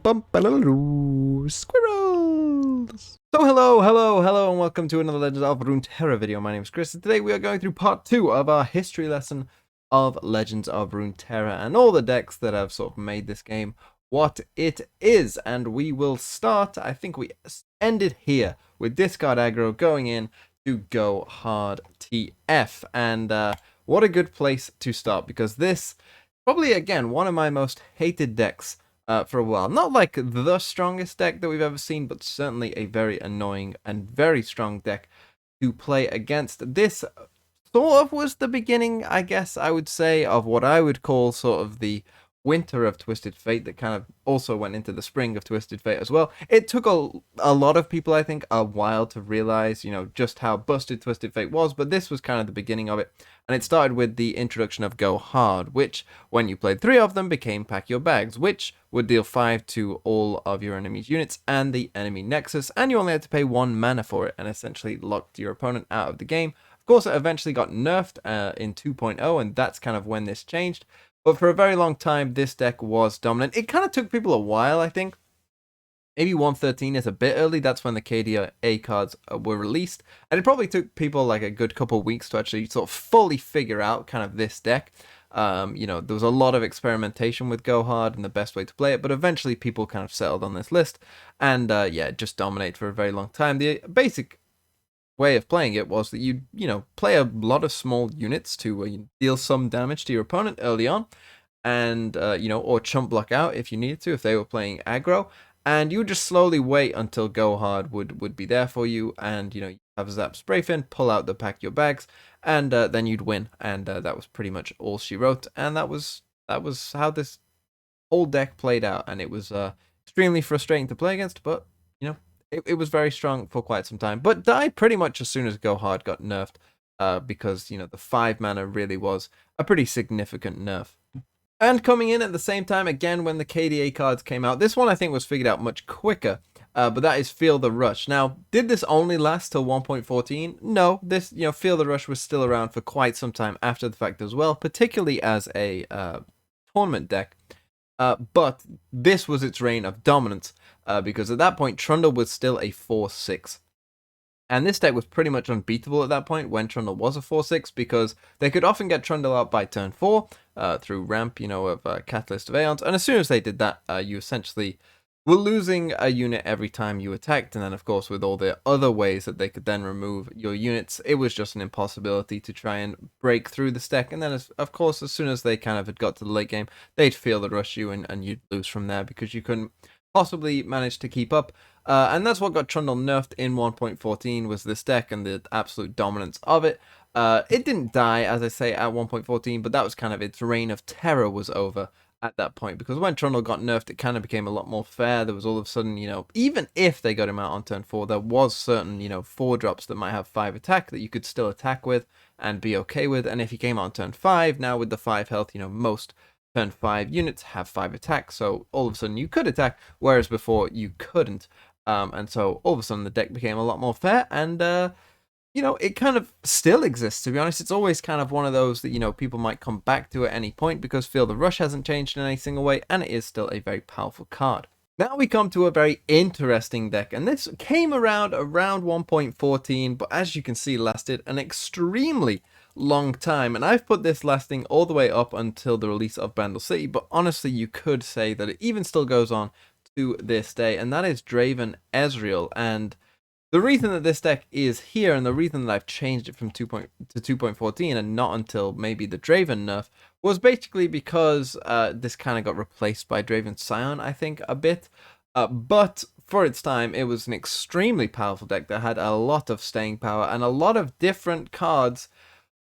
Squirrels! So hello, and welcome to another Legends of Runeterra video. My name is Chris, and today we are going through part 2 of our history lesson of Legends of Runeterra and all the decks that have sort of made this game what it is. And we will start, I think we ended here, with Discard Aggro going in to Go Hard TF. And what a good place to start, because this, probably again, one of my most hated decks for a while. Not like the strongest deck that we've ever seen, but certainly a very annoying and very strong deck to play against. This sort of was the beginning, I guess I would say, of what I would call sort of the winter of Twisted Fate that kind of also went into the spring of Twisted Fate as well. It took a lot of people, I think, a while to realize, just how busted Twisted Fate was, but this was kind of the beginning of it. And it started with the introduction of Go Hard, which, when you played 3 of them, became Pack Your Bags, which would deal 5 to all of your enemy's units and the enemy nexus, and you only had to pay 1 mana for it, and essentially locked your opponent out of the game. Of course, it eventually got nerfed in 2.0, and that's kind of when this changed. But for a very long time, this deck was dominant. It kind of took people a while, I think. Maybe 1.13 is a bit early. That's when the KDA cards were released. And it probably took people like a good couple of weeks to actually sort of fully figure out kind of this deck. There was a lot of experimentation with Go Hard and the best way to play it. But eventually people kind of settled on this list. And yeah, just dominate for a very long time. The basic way of playing it was that you play a lot of small units to deal some damage to your opponent early on, and or chump block out if you needed to, if they were playing aggro, and you would just slowly wait until Go Hard would be there for you, and you have a Zap Sprayfin, pull out the Pack Your Bags, and then you'd win. And that was pretty much all she wrote, and that was how this whole deck played out. And it was extremely frustrating to play against, but it was very strong for quite some time, but died pretty much as soon as Go Hard got nerfed, because, the 5 mana really was a pretty significant nerf. And coming in at the same time, again, when the KDA cards came out, this one I think was figured out much quicker, but that is Feel the Rush. Now, did this only last till 1.14? No, this, Feel the Rush was still around for quite some time after the fact as well, particularly as a tournament deck. But this was its reign of dominance, because at that point, Trundle was still a 4-6. And this deck was pretty much unbeatable at that point when Trundle was a 4-6, because they could often get Trundle out by turn 4 through ramp, of Catalyst of Aeons. And as soon as they did that, you essentially were losing a unit every time you attacked. And then, of course, with all the other ways that they could then remove your units, it was just an impossibility to try and break through this deck. And then, of course, as soon as they kind of had got to the late game, they'd Feel the Rush you, and you'd lose from there because you couldn't possibly manage to keep up. And that's what got Trundle nerfed in 1.14, was this deck and the absolute dominance of it. It didn't die, as I say, at 1.14, but that was kind of its reign of terror was over at that point, because when Trundle got nerfed, it kind of became a lot more fair. There was all of a sudden, even if they got him out on turn 4, there was certain, 4-drops that might have 5 attack that you could still attack with and be okay with. And if he came out on turn 5, now with the 5 health, most turn 5 units have 5 attack, so all of a sudden you could attack, whereas before you couldn't. And so all of a sudden the deck became a lot more fair, and it kind of still exists, to be honest. It's always kind of one of those that, people might come back to at any point, because Feel the Rush hasn't changed in any single way, and it is still a very powerful card. Now we come to a very interesting deck, and this came around 1.14, but as you can see, lasted an extremely long time. And I've put this lasting all the way up until the release of Bandle City, but honestly, you could say that it even still goes on to this day, and that is Draven Ezreal. And the reason that this deck is here, and the reason that I've changed it from 2. to 2.14 and not until maybe the Draven nerf, was basically because this kind of got replaced by Draven Scion, I think, a bit. But for its time, it was an extremely powerful deck that had a lot of staying power, and a lot of different cards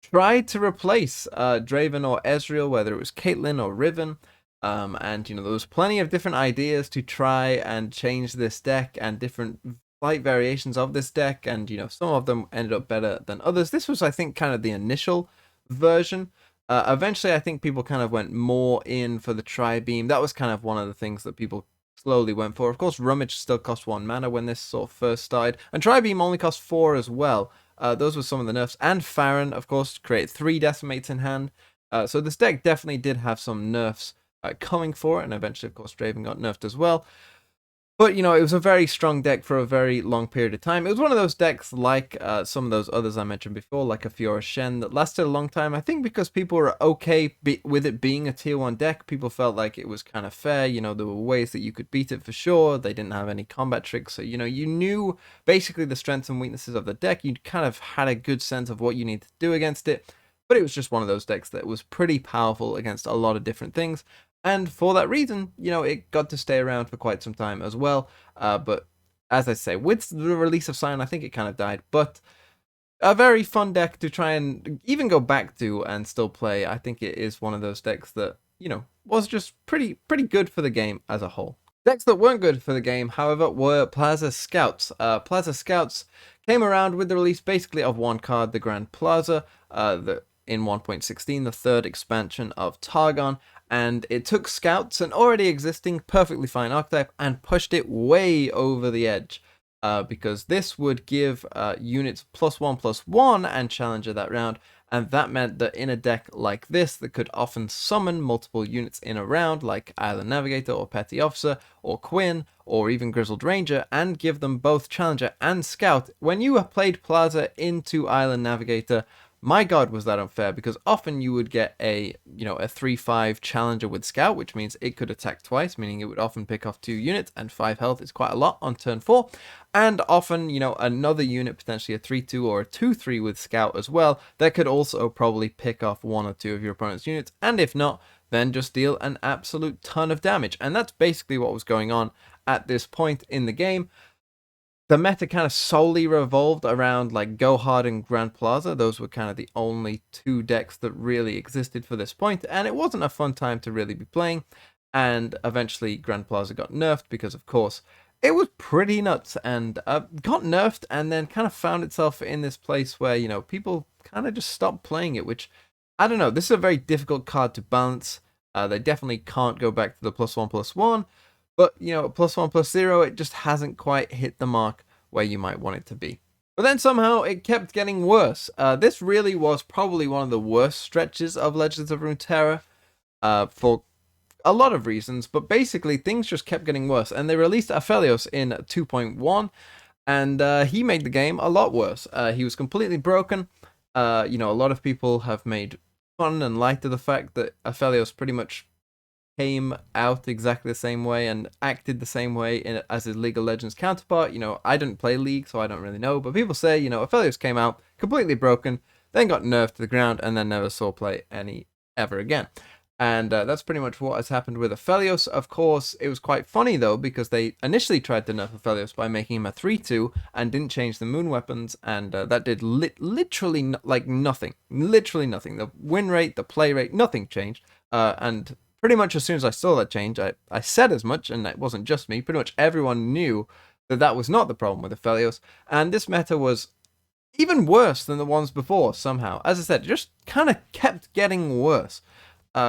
tried to replace Draven or Ezreal, whether it was Caitlyn or Riven. And there was plenty of different ideas to try and change this deck, and different slight variations of this deck, and some of them ended up better than others. This was, I think, kind of the initial version. Eventually I think people kind of went more in for the Tri-Beam. That was kind of one of the things that people slowly went for. Of course, Rummage still cost 1 mana when this sort of first started, and Tri-Beam only cost 4 as well. Those were some of the nerfs. And Farron, of course, created 3 Decimates in hand. So this deck definitely did have some nerfs coming for it, and eventually, of course, Draven got nerfed as well. But, you know, it was a very strong deck for a very long period of time. It was one of those decks like some of those others I mentioned before, like a Fiora Shen, that lasted a long time. I think because people were okay with it being a tier 1 deck, people felt like it was kind of fair. You know, there were ways that you could beat it for sure. They didn't have any combat tricks. So, you know, you knew basically the strengths and weaknesses of the deck. You kind of had a good sense of what you need to do against it. But it was just one of those decks that was pretty powerful against a lot of different things. And for that reason, you know, it got to stay around for quite some time as well. But as I say, with the release of Sion, I think it kind of died. But a very fun deck to try and even go back to and still play. I think it is one of those decks that, you know, was just pretty good for the game as a whole. Decks that weren't good for the game, however, were Plaza Scouts. Plaza Scouts came around with the release basically of one card, the Grand Plaza, in 1.16, the third expansion of Targon. And it took Scouts, an already existing perfectly fine archetype, and pushed it way over the edge. Because this would give units +1/+1 and Challenger that round. And that meant that in a deck like this that could often summon multiple units in a round, like Island Navigator or Petty Officer or Quinn or even Grizzled Ranger, and give them both Challenger and Scout, when you played Plaza into Island Navigator, my god, was that unfair, because often you would get a 3/5 Challenger with Scout, which means it could attack twice, meaning it would often pick off 2 units, and 5 health is quite a lot on turn 4. And often, you know, another unit, potentially a 3/2 or a 2/3 with Scout as well, that could also probably pick off 1 or 2 of your opponent's units, and if not, then just deal an absolute ton of damage. And that's basically what was going on at this point in the game. The meta kind of solely revolved around like Go Hard and Grand Plaza. Those were kind of the only 2 decks that really existed for this point, and it wasn't a fun time to really be playing. And eventually Grand Plaza got nerfed because, of course, it was pretty nuts, and got nerfed and then kind of found itself in this place where, you know, people kind of just stopped playing it, which, I don't know, this is a very difficult card to balance. They definitely can't go back to the +1/+1. But, you know, +1/+0, it just hasn't quite hit the mark where you might want it to be. But then somehow it kept getting worse. This really was probably one of the worst stretches of Legends of Runeterra for a lot of reasons. But basically, things just kept getting worse. And they released Aphelios in 2.1, and he made the game a lot worse. He was completely broken. You know, a lot of people have made fun and light of the fact that Aphelios pretty much came out exactly the same way and acted the same way as his League of Legends counterpart. You know, I didn't play League, so I don't really know, but people say, you know, Aphelios came out completely broken, then got nerfed to the ground, and then never saw play ever again. And that's pretty much what has happened with Aphelios. Of course, it was quite funny, though, because they initially tried to nerf Aphelios by making him a 3/2 and didn't change the moon weapons, and that did literally nothing. Literally nothing. The win rate, the play rate, nothing changed. And pretty much as soon as I saw that change, I said as much, and it wasn't just me. Pretty much everyone knew that that was not the problem with Aphelios, and this meta was even worse than the ones before somehow. As I said, it just kind of kept getting worse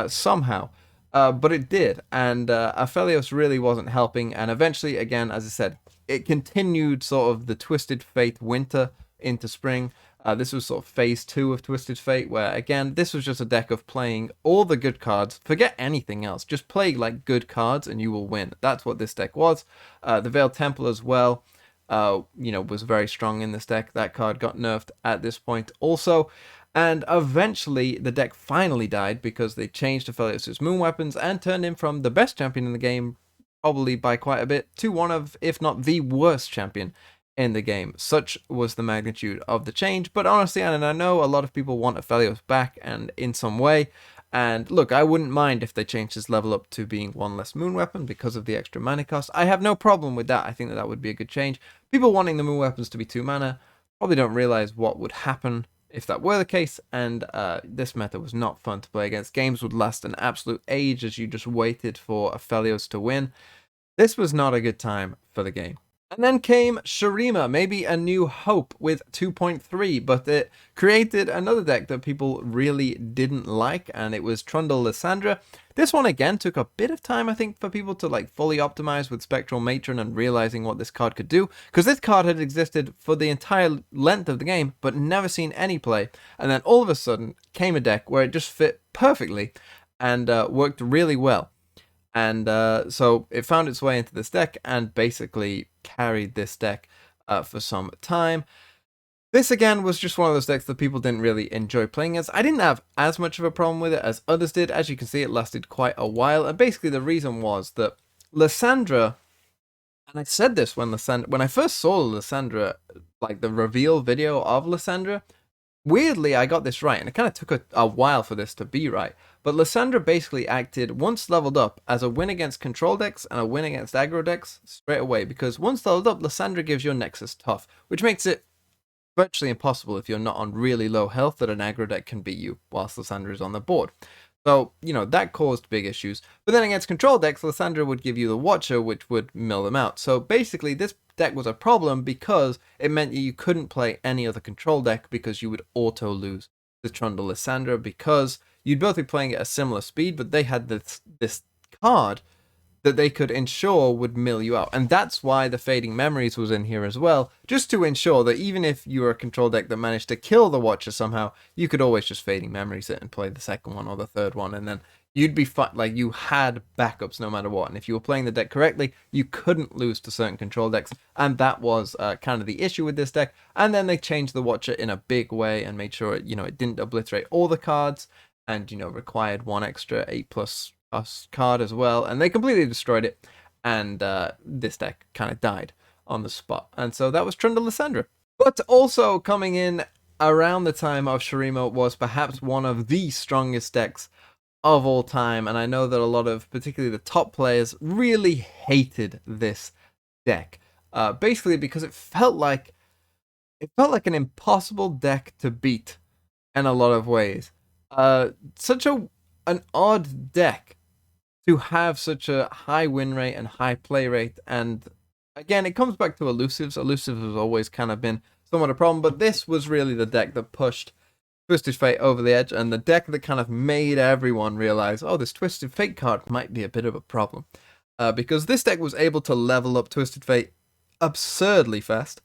somehow, but it did, and Aphelios really wasn't helping, and eventually, again, as I said, it continued sort of the Twisted Fate winter into spring. This was sort of phase 2 of Twisted Fate, where, again, this was just a deck of playing all the good cards. Forget anything else. Just play, like, good cards and you will win. That's what this deck was. The Veiled Temple as well, you know, was very strong in this deck. That card got nerfed at this point also. And eventually, the deck finally died because they changed Aphelios' moon weapons and turned him from the best champion in the game, probably by quite a bit, to one of, if not the worst champion in the game. Such was the magnitude of the change. But honestly, and I know a lot of people want Aphelios back and in some way, and look, I wouldn't mind if they changed his level up to being 1 less moon weapon because of the extra mana cost. I have no problem with that. I think that would be a good change. People wanting the moon weapons to be 2 mana probably don't realize what would happen if that were the case, and this meta was not fun to play against. Games would last an absolute age as you just waited for Aphelios to win. This was not a good time for the game. And then came Shurima, maybe a new hope with 2.3, but it created another deck that people really didn't like, and it was Trundle Lissandra. This one, again, took a bit of time, I think, for people to like fully optimize with Spectral Matron and realizing what this card could do, because this card had existed for the entire length of the game, but never seen any play, and then all of a sudden came a deck where it just fit perfectly and worked really well. And so it found its way into this deck and basically carried this deck for some time. This again was just one of those decks that people didn't really enjoy playing as. I didn't have as much of a problem with it as others did. As you can see, it lasted quite a while. And basically the reason was that Lissandra, and I said this when I first saw Lissandra, like the reveal video of Lissandra, weirdly I got this right, and it kind of took a while for this to be right. But Lissandra basically acted, once leveled up, as a win against control decks and a win against aggro decks straight away. Because once leveled up, Lissandra gives your Nexus tough, which makes it virtually impossible if you're not on really low health that an aggro deck can beat you whilst Lissandra is on the board. So, that caused big issues. But then against control decks, Lissandra would give you the Watcher, which would mill them out. So basically, this deck was a problem because it meant you couldn't play any other control deck because you would auto lose the Trundle Lissandra because you'd both be playing at a similar speed, but they had this card that they could ensure would mill you out. And that's why the Fading Memories was in here as well, just to ensure that even if you were a control deck that managed to kill the Watcher somehow, you could always just Fading Memories it and play the second one or the third one, and then you'd be like you had backups no matter what. And if you were playing the deck correctly, you couldn't lose to certain control decks, and that was kind of the issue with this deck. And then they changed the Watcher in a big way and made sure it didn't obliterate all the cards, and required one extra 8+ card as well, and they completely destroyed it, and this deck kind of died on the spot. And so that was Trundle Lissandra. But also coming in around the time of Shurima was perhaps one of the strongest decks of all time, and I know that a lot of, particularly the top players, really hated this deck, basically because it felt like an impossible deck to beat in a lot of ways. Such an odd deck to have such a high win rate and high play rate. And again, it comes back to elusives. Elusives has always kind of been somewhat a problem, but this was really the deck that pushed Twisted Fate over the edge, and the deck that kind of made everyone realize, oh, this Twisted Fate card might be a bit of a problem. Because this deck was able to level up Twisted Fate absurdly fast.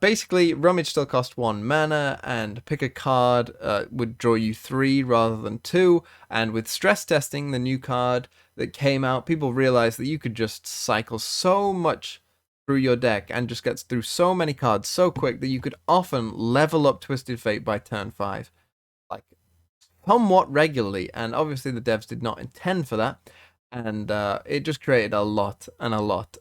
Basically, Rummage still cost 1 mana, and pick a card would draw you 3 rather than 2. And with Stress Testing, the new card that came out, people realized that you could just cycle so much through your deck and just get through so many cards so quick that you could often level up Twisted Fate by turn 5, like somewhat regularly. And obviously the devs did not intend for that, and it just created a lot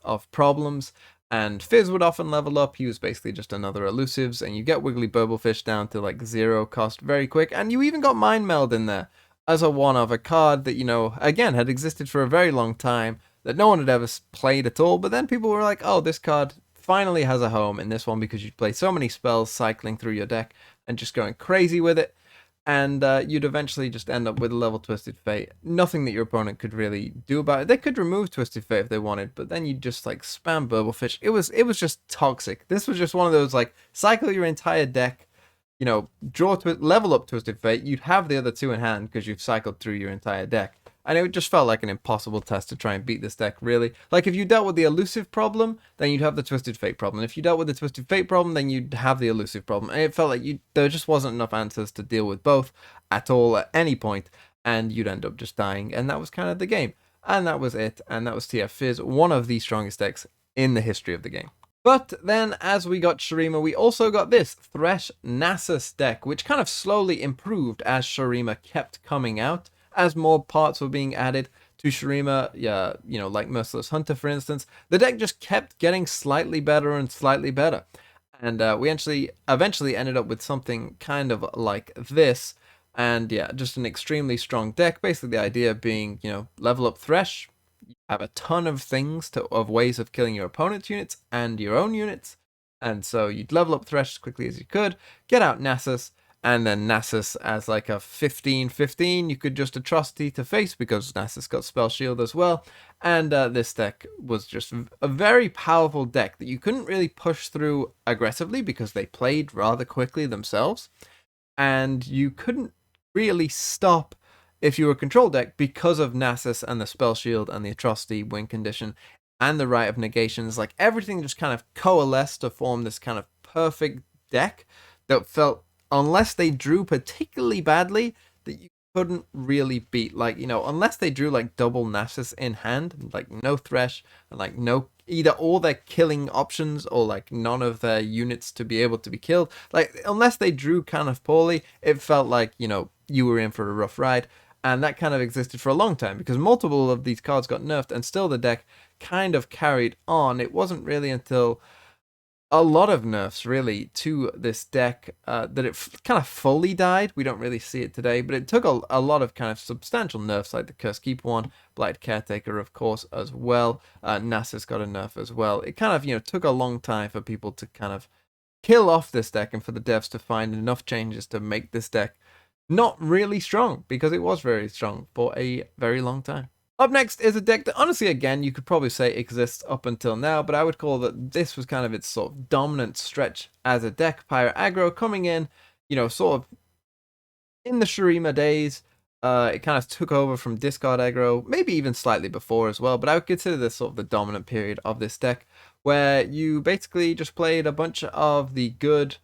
of problems. And Fizz would often level up. He was basically just another elusives, and you get Wiggly Burblefish down to like 0 cost very quick. And you even got Mind Meld in there as a one of a card that, again, had existed for a very long time, that no one had ever played at all. But then people were like, oh, this card finally has a home in this one, because you'd play so many spells cycling through your deck and just going crazy with it. And you'd eventually just end up with a level Twisted Fate. Nothing that your opponent could really do about it. They could remove Twisted Fate if they wanted, but then you'd just like spam Burblefish. It was just toxic. This was just one of those like cycle your entire deck, level up Twisted Fate. You'd have the other 2 in hand because you've cycled through your entire deck. And it just felt like an impossible test to try and beat this deck, really. Like, if you dealt with the elusive problem, then you'd have the Twisted Fate problem. If you dealt with the Twisted Fate problem, then you'd have the elusive problem. And it felt like there just wasn't enough answers to deal with both at all at any point, and you'd end up just dying. And that was kind of the game. And that was it. And that was TF Fizz, one of the strongest decks in the history of the game. But then, as we got Shurima, we also got this Thresh Nasus deck, which kind of slowly improved as Shurima kept coming out. As more parts were being added to Shurima, like Merciless Hunter, for instance, the deck just kept getting slightly better and slightly better. And we eventually ended up with something kind of like this. And yeah, just an extremely strong deck. Basically, the idea being, level up Thresh, you have a ton of ways of killing your opponent's units and your own units. And so you'd level up Thresh as quickly as you could, get out Nasus, and then Nasus as like a 15/15, you could just Atrocity to face because Nasus got Spell Shield as well. And this deck was just a very powerful deck that you couldn't really push through aggressively because they played rather quickly themselves. And you couldn't really stop if you were a control deck because of Nasus and the Spell Shield and the Atrocity win condition and the Rite of Negations. Like, everything just kind of coalesced to form this kind of perfect deck that felt, unless they drew particularly badly, that you couldn't really beat. Like, you know, unless they drew like double Nasus in hand, like no Thresh, and like no either all their killing options or like none of their units to be able to be killed. Like, unless they drew kind of poorly, it felt like, you know, you were in for a rough ride. And that kind of existed for a long time because multiple of these cards got nerfed and still the deck kind of carried on. It wasn't really until a lot of nerfs really to this deck that it kind of fully died. We don't really see it today, but it took a lot of kind of substantial nerfs, like the Curse Keeper one, Blighted Caretaker, of course, as well. Nasus got a nerf as well. It kind of, you know, took a long time for people to kind of kill off this deck and for the devs to find enough changes to make this deck not really strong, because it was very strong for a very long time. Up next is a deck that honestly, again, you could probably say exists up until now, but I would call that this was kind of its sort of dominant stretch as a deck. Pyro Aggro coming in, you know, sort of in the Shurima days. It kind of took over from Discard Aggro, maybe even slightly before as well, but I would consider this sort of the dominant period of this deck, where you basically just played a bunch of the good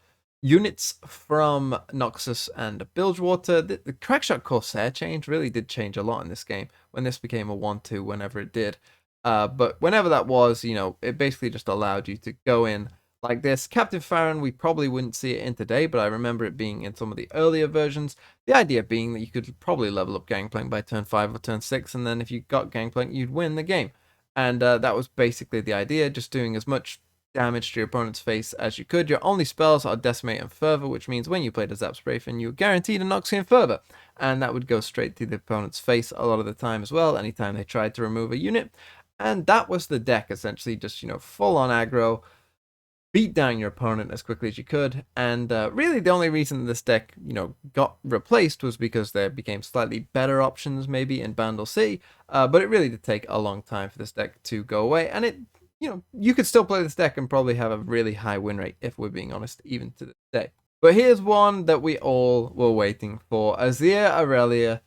units from Noxus and Bilgewater. The Crackshot Corsair change really did change a lot in this game when this became a 1-2, whenever it did. But whenever that was, you know, it basically just allowed you to go in like this. Captive Farron, we probably wouldn't see it in today, but I remember it being in some of the earlier versions. The idea being that you could probably level up Gangplank by turn 5 or turn 6, and then if you got Gangplank, you'd win the game. And that was basically the idea, just doing as much damage to your opponent's face as you could. Your only spells are Decimate and Fervor, which means when you played a Zap Sprayfin, you were guaranteed a Noxian Fervor, and that would go straight to the opponent's face a lot of the time as well, anytime they tried to remove a unit. And that was the deck, essentially, just, you know, full on aggro, beat down your opponent as quickly as you could. And really the only reason this deck, you know, got replaced was because there became slightly better options maybe in Bandle C, but it really did take a long time for this deck to go away, and it, you know, you could still play this deck and probably have a really high win rate, if we're being honest, even to this day. But here's one that we all were waiting for. Azir Aurelia,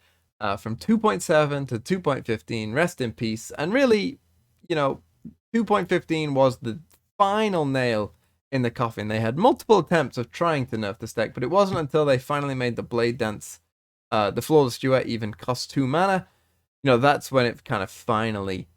from 2.7 to 2.15, rest in peace. And really, you know, 2.15 was the final nail in the coffin. They had multiple attempts of trying to nerf this deck, but it wasn't until they finally made the Blade Dance, the Flawless Duet even cost 2 mana, you know, that's when it kind of finally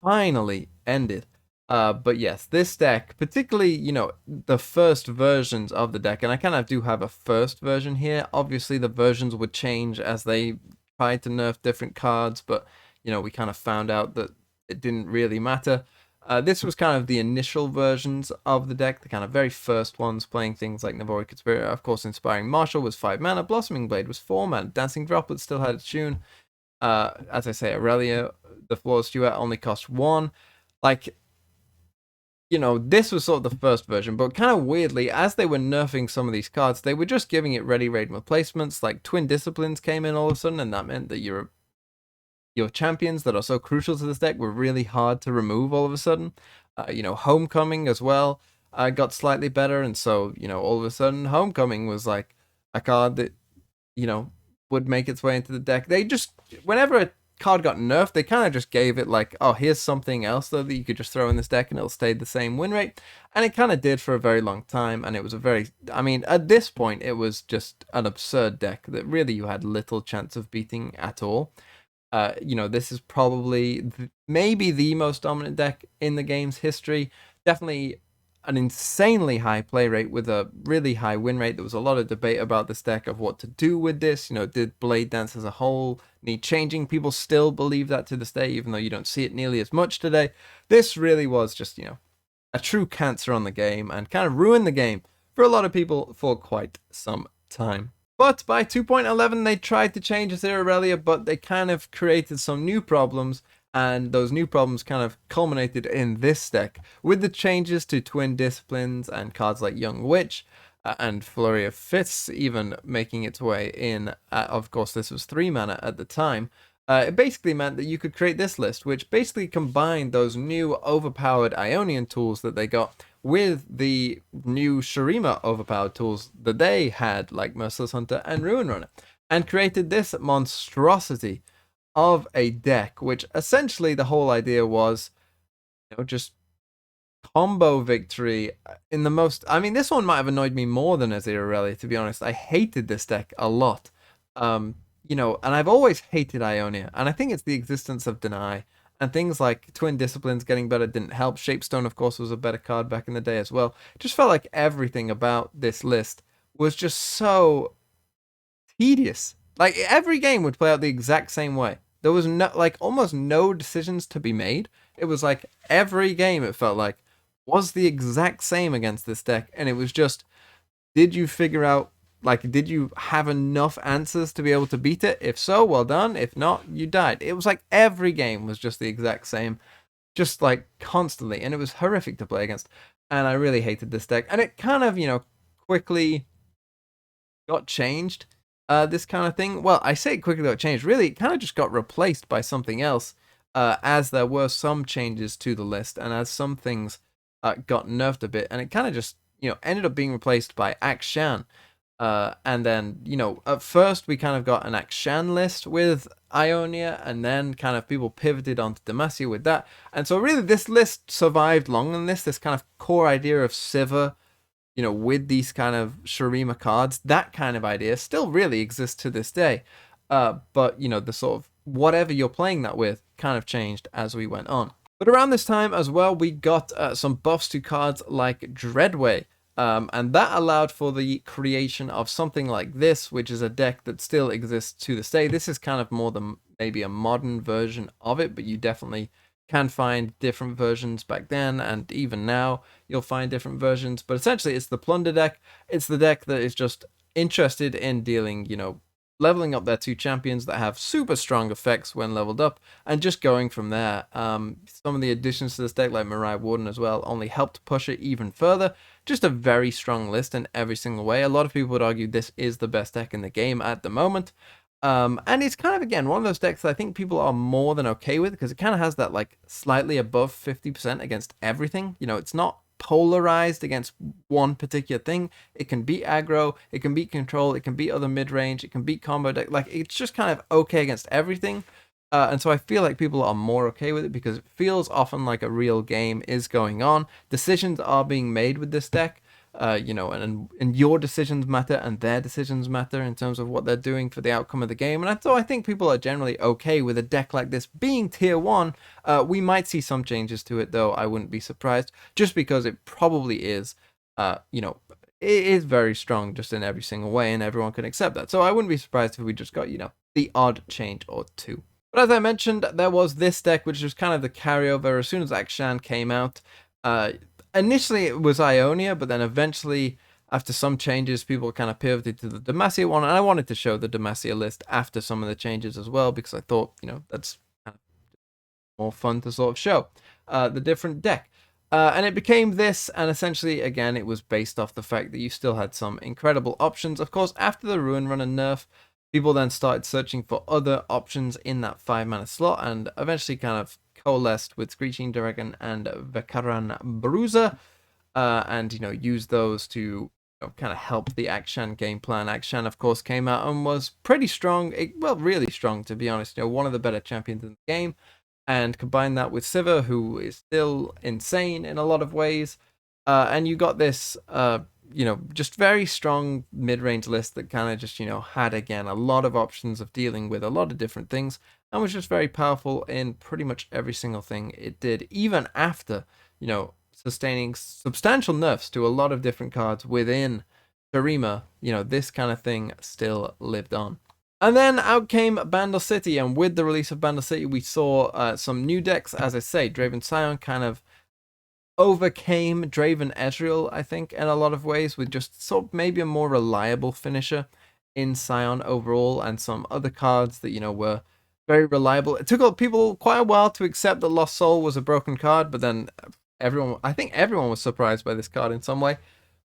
ended. But yes, this deck, particularly, you know, the first versions of the deck, and I kind of do have a first version here. Obviously, the versions would change as they tried to nerf different cards, but, you know, we kind of found out that it didn't really matter. This was kind of the initial versions of the deck, the kind of very first ones, playing things like Navori Conspirator. Of course, Inspiring Marshal was 5 mana, Blossoming Blade was 4 mana, Dancing Droplet still had its tune. As I say, Aurelia, the Flawless Duet, only cost 1. Like, you know, this was sort of the first version, but kind of weirdly, as they were nerfing some of these cards, they were just giving it ready raid replacements. Like Twin Disciplines came in all of a sudden, and that meant that your champions that are so crucial to this deck were really hard to remove all of a sudden. You know, Homecoming as well got slightly better, and so, you know, all of a sudden, Homecoming was like a card that, you know, would make its way into the deck. They just, whenever a card got nerfed, they kind of just gave it like, oh, here's something else though that you could just throw in this deck and it'll stay the same win rate. And it kind of did for a very long time, and it was a very, I mean, at this point it was just an absurd deck that really you had little chance of beating at all. You know, this is probably maybe the most dominant deck in the game's history. Definitely an insanely high play rate with a really high win rate. There was a lot of debate about this deck of what to do with this. You know, did Blade Dance as a whole need changing? People still believe that to this day, even though you don't see it nearly as much today. This really was just, you know, a true cancer on the game and kind of ruined the game for a lot of people for quite some time. But by 2.11, they tried to change Azir Aurelia, but they kind of created some new problems, and those new problems kind of culminated in this deck, with the changes to Twin Disciplines and cards like Young Witch and Flurry of Fists even making its way in. Of course, this was 3 mana at the time. It basically meant that you could create this list, which basically combined those new overpowered Ionian tools that they got with the new Shurima overpowered tools that they had, like Merciless Hunter and Ruin Runner, and created this monstrosity of a deck, which essentially the whole idea was, you know, just combo victory in the most. I mean, this one might have annoyed me more than Azir Aurelia, to be honest. I hated this deck a lot. you know, and I've always hated Ionia, and I think it's the existence of Deny. And things like Twin Disciplines getting better didn't help. Shapestone, of course, was a better card back in the day as well. Just felt like everything about this list was just so tedious. Like every game would play out the exact same way. There was no, like, almost no decisions to be made. It was like every game, it felt like, was the exact same against this deck, and it was just, did you figure out, like, did you have enough answers to be able to beat it? If so, well done. If not, you died. It was like every game was just the exact same, just like constantly, and it was horrific to play against. And I really hated this deck, and it kind of, you know, quickly got changed. This kind of thing. Well, I say it quickly got changed. Really, it kind of just got replaced by something else. As there were some changes to the list, and as some things got nerfed a bit, and it kind of just, you know, ended up being replaced by Akshan. And then, you know, at first we kind of got an Akshan list with Ionia, and then kind of people pivoted onto Demacia with that. And so really this list survived longer than this kind of core idea of Sivir, you know, with these kind of Shurima cards, that kind of idea still really exists to this day. But, you know, the sort of whatever you're playing that with kind of changed as we went on. But around this time as well, we got some buffs to cards like Dreadway. And that allowed for the creation of something like this, which is a deck that still exists to this day. This is kind of more than maybe a modern version of it, but you definitely can find different versions back then, and even now you'll find different versions. But essentially, it's the Plunder deck. It's the deck that is just interested in dealing, you know, leveling up their two champions that have super strong effects when leveled up, and just going from there. Some of the additions to this deck, like Mirai Warden as well, only helped push it even further. Just a very strong list in every single way. A lot of people would argue this is the best deck in the game at the moment. And it's kind of, again, one of those decks that I think people are more than okay with, because it kind of has that, like, slightly above 50% against everything. You know, it's not polarized against one particular thing. It can beat aggro, it can beat control, it can beat other mid-range, it can beat combo deck. Like, it's just kind of okay against everything. And so I feel like people are more okay with it because it feels often like a real game is going on. Decisions are being made with this deck. You know, and your decisions matter, and their decisions matter in terms of what they're doing for the outcome of the game. And so I think people are generally okay with a deck like this being tier 1. We might see some changes to it, though. I wouldn't be surprised, just because it probably is, you know, it is very strong just in every single way, and everyone can accept that. So I wouldn't be surprised if we just got, you know, the odd change or two. But as I mentioned, there was this deck, which was kind of the carryover as soon as Akshan came out. Initially it was Ionia, but then eventually, after some changes, people kind of pivoted to the Demacia one, and I wanted to show the Demacia list after some of the changes as well, because I thought, you know, that's kind of more fun to sort of show the different deck. And it became this, and essentially, again, it was based off the fact that you still had some incredible options. Of course, after the Ruin Runner nerf, people then started searching for other options in that 5-mana slot, and eventually kind of coalesced with Screeching Dragon and Vekaran Bruiser, and, you know, used those to, you know, kind of help the Akshan game plan. Akshan, of course, came out and was pretty strong, well, really strong, to be honest. You know, one of the better champions in the game, and combine that with Sivir, who is still insane in a lot of ways, and you got this, you know, just very strong mid-range list that kind of just, you know, had, again, a lot of options of dealing with a lot of different things, and was just very powerful in pretty much every single thing it did, even after, you know, sustaining substantial nerfs to a lot of different cards within Shurima. You know, this kind of thing still lived on. And then out came Bandle City, and with the release of Bandle City, we saw some new decks. As I say, Draven Scion kind of overcame Draven Ezreal, I think, in a lot of ways, with just sort of maybe a more reliable finisher in Scion overall, and some other cards that, you know, were very reliable. It took people quite a while to accept that Lost Soul was a broken card, but then I think everyone was surprised by this card in some way.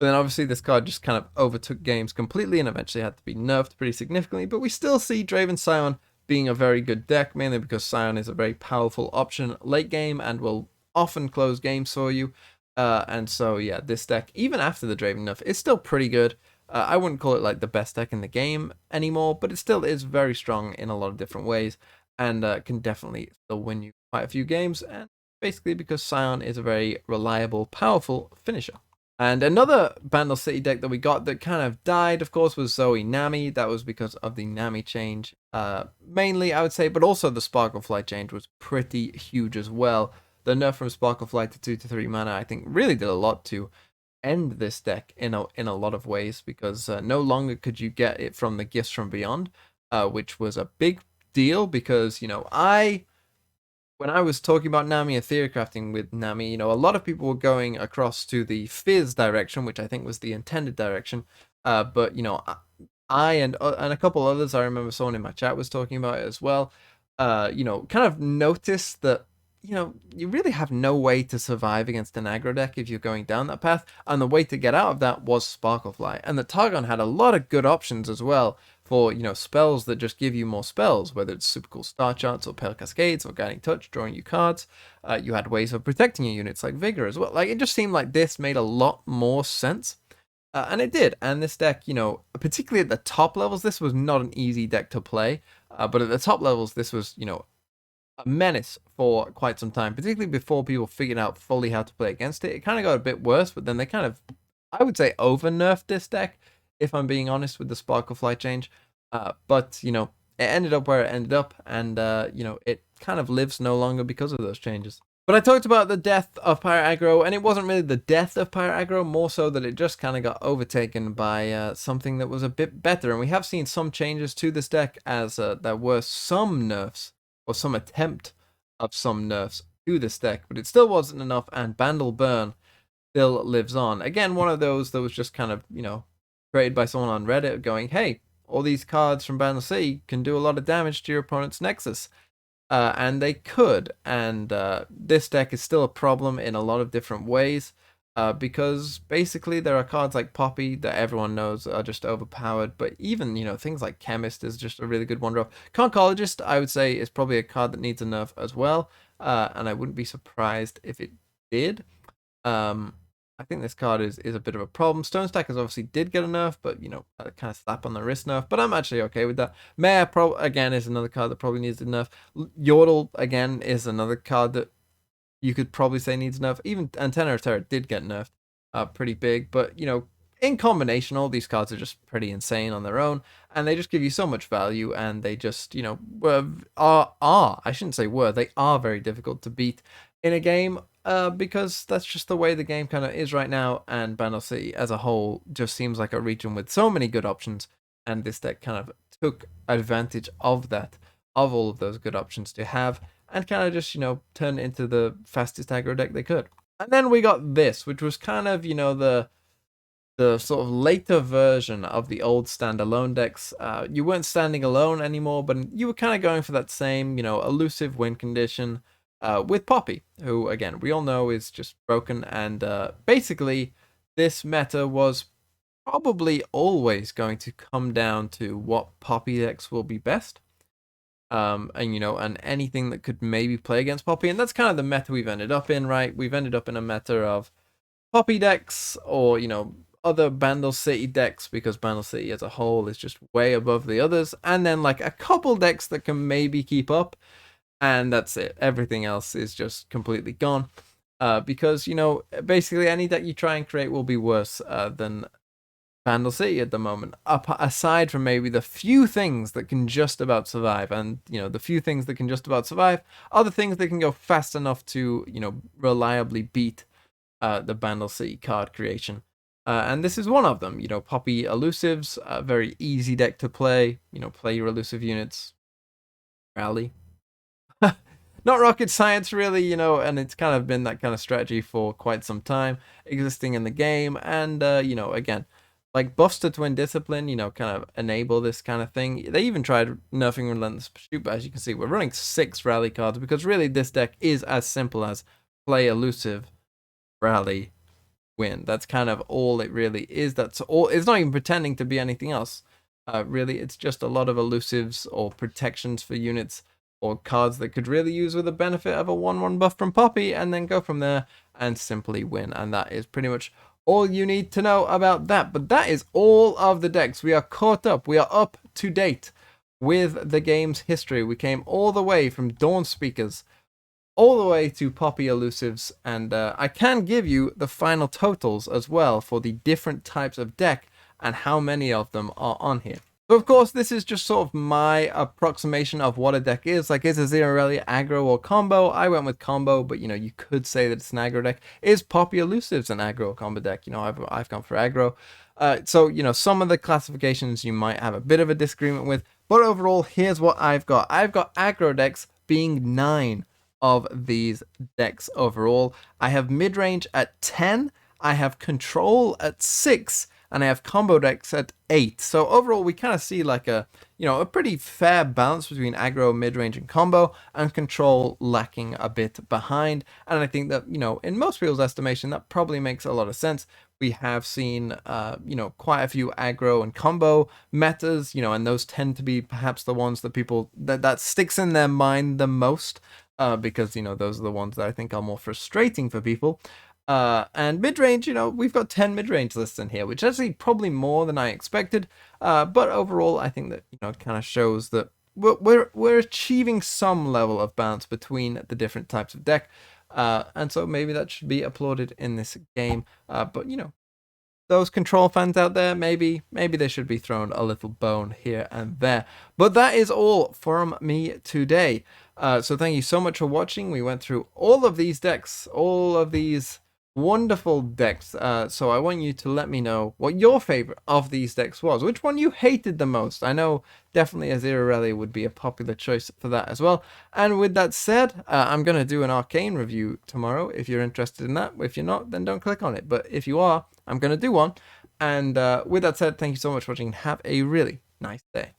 But then obviously this card just kind of overtook games completely and eventually had to be nerfed pretty significantly. But we still see Draven Scion being a very good deck, mainly because Scion is a very powerful option late game and will often close games for you. And so, yeah, this deck, even after the Draven nerf, is still pretty good. I wouldn't call it like the best deck in the game anymore, but it still is very strong in a lot of different ways, and can definitely still win you quite a few games, and basically because Scion is a very reliable, powerful finisher. And another Bandle City deck that we got that kind of died, of course, was Zoe Nami. That was because of the Nami change, mainly, I would say, but also the Sparklefly change was pretty huge as well. The nerf from Sparklefly to 2 to 3 mana, I think, really did a lot to end this deck in a lot of ways, because no longer could you get it from the Gifts from Beyond, which was a big deal because, when I was talking about Nami and theory crafting with Nami, a lot of people were going across to the Fizz direction, which I think was the intended direction. But I and a couple others, I remember someone in my chat was talking about it as well. Kind of noticed that you really have no way to survive against an aggro deck if you're going down that path, and the way to get out of that was Sparklefly. And the Targon had a lot of good options as well for spells that just give you more spells, whether it's super cool star charts or pale cascades or guiding touch, drawing you cards. You had ways of protecting your units like Vigor as well. Like, it just seemed like this made a lot more sense. And it did. And this deck, particularly at the top levels, this was not an easy deck to play. But at the top levels, this was, a menace for quite some time, particularly before people figured out fully how to play against it. It kind of got a bit worse, but then they kind of, I would say, over nerfed this deck, if I'm being honest, with the Sparklefly change. But it ended up where it ended up, and it kind of lives no longer because of those changes. But I talked about the death of Pyro Aggro, and it wasn't really the death of Pyro Aggro, more so that it just kind of got overtaken by something that was a bit better. And we have seen some changes to this deck, as there were some nerfs, or some attempt of some nerfs to this deck, but it still wasn't enough, and Bandle Burn still lives on. Again, one of those that was just kind of, created by someone on Reddit going, hey, all these cards from Bandle City can do a lot of damage to your opponent's Nexus. And they could, and this deck is still a problem in a lot of different ways, because basically there are cards like Poppy that everyone knows are just overpowered, but even, things like Chemist is just a really good one drop. Carnicologist, I would say, is probably a card that needs a nerf as well, and I wouldn't be surprised if it did. I think this card is a bit of a problem. Stone Stackers obviously did get a nerf, but, a kind of slap on the wrist nerf, but I'm actually okay with that. Mare, again, is another card that probably needs a nerf. Yordle, again, is another card that you could probably say needs nerf. Even Antenna of Terror did get nerfed pretty big, but, in combination, all these cards are just pretty insane on their own, and they just give you so much value, and they just, I shouldn't say were, they are very difficult to beat in a game, because that's just the way the game kind of is right now, and Bandle City as a whole just seems like a region with so many good options, and this deck kind of took advantage of that, of all of those good options to have, and kind of just, turn it into the fastest aggro deck they could. And then we got this, which was kind of, the sort of later version of the old standalone decks. You weren't standing alone anymore, but you were kind of going for that same, elusive win condition with Poppy, who, again, we all know is just broken. And basically, this meta was probably always going to come down to what Poppy decks will be best. And anything that could maybe play against Poppy. And that's kind of the meta we've ended up in, right? We've ended up in a meta of Poppy decks, or, other Bandle City decks, because Bandle City as a whole is just way above the others, and then like a couple decks that can maybe keep up, and that's it. Everything else is just completely gone, because basically any deck you try and create will be worse than Bandle City at the moment, aside from maybe the few things that can just about survive. And the few things that can just about survive are the things that can go fast enough to reliably beat the Bandle City card creation. And this is one of them. Poppy Elusives, a very easy deck to play. Play your elusive units, rally. Not rocket science, really, and it's kind of been that kind of strategy for quite some time, existing in the game. And, again, like buffs to Twin Discipline, kind of enable this kind of thing. They even tried nerfing Relentless Pursuit, but as you can see, we're running 6 rally cards, because really this deck is as simple as play elusive, rally, win. That's kind of all it really is. That's all. It's not even pretending to be anything else. Really, it's just a lot of elusives or protections for units, or cards that could really use with the benefit of a 1/1 buff from Poppy, and then go from there and simply win. And that is pretty much all you need to know about that. But that is all of the decks. We are caught up. We are up to date with the game's history. We came all the way from Dawn Speakers all the way to Poppy Elusives, and I can give you the final totals as well for the different types of deck and how many of them are on here. So of course, this is just sort of my approximation of what a deck is. Like, is Azir Aurelia aggro or combo? I went with combo, but you know, you could say that it's an aggro deck. Is Poppy Elusives an aggro or combo deck? You know, I've gone for aggro. So, you know, some of the classifications you might have a bit of a disagreement with, but overall, here's what I've got. I've got aggro decks being 9 of these decks overall. I have mid-range at 10, I have control at 6, and I have combo decks at 8. So overall, we kind of see like a, you know, a pretty fair balance between aggro, mid-range, and combo, and control lacking a bit behind. And I think that, you know, in most people's estimation, that probably makes a lot of sense. We have seen, you know, quite a few aggro and combo metas, you know, and those tend to be perhaps the ones that people, that sticks in their mind the most, because, you know, those are the ones that I think are more frustrating for people. And mid-range, you know, we've got 10 mid-range lists in here, which is actually probably more than I expected. But overall, I think that, you know, it kind of shows that we're achieving some level of balance between the different types of deck. And so maybe that should be applauded in this game. But, you know, those control fans out there, maybe they should be thrown a little bone here and there. But that is all from me today. So thank you so much for watching. We went through all of these decks, all of these wonderful decks. So I want you to let me know what your favorite of these decks was, which one you hated the most. I know definitely Azir Aurelia would be a popular choice for that as well. And with that said, I'm going to do an Arcane review tomorrow if you're interested in that. If you're not, then don't click on it. But if you are, I'm going to do one. And with that said, thank you so much for watching. Have a really nice day.